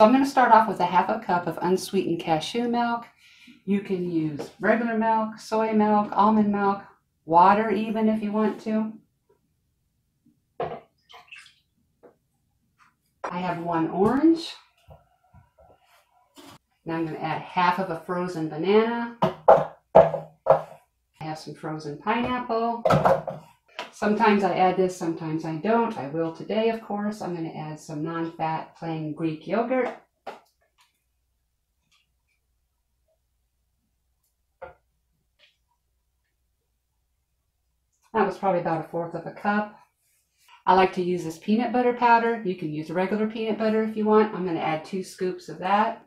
So I'm going to start off with a half a cup of unsweetened cashew milk. You can use regular milk, soy milk, almond milk, water even if you want to. I have 1 orange. Now I'm going to add half of a frozen banana. I have some frozen pineapple. Sometimes I add this, sometimes I don't. I will today, of course. I'm going to add some non-fat plain Greek yogurt. That was probably about 1/4 of a cup. I like to use this peanut butter powder. You can use regular peanut butter if you want. I'm going to add 2 scoops of that.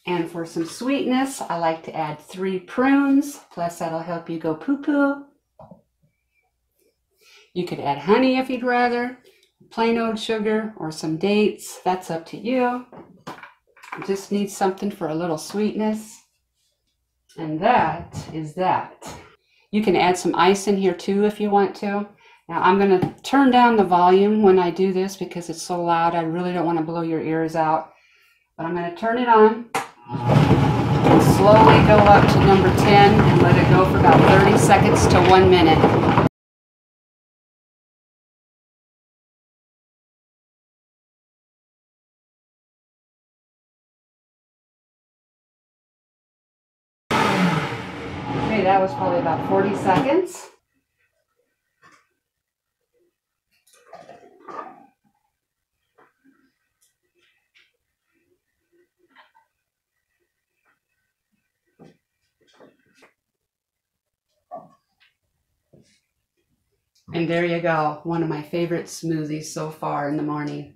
And for some sweetness, I like to add 3 prunes, plus that'll help you go poo-poo. You could add honey if you'd rather, plain old sugar, or some dates. That's up to you. You just need something for a little sweetness. And that is that. You can add some ice in here too if you want to. Now I'm going to turn down the volume when I do this because it's so loud. I really don't want to blow your ears out. But I'm going to turn it on and slowly go up to number 10 and let it go for about 30 seconds to 1 minute. Okay, that was probably about 40 seconds. And there you go, one of my favorite smoothies so far in the morning.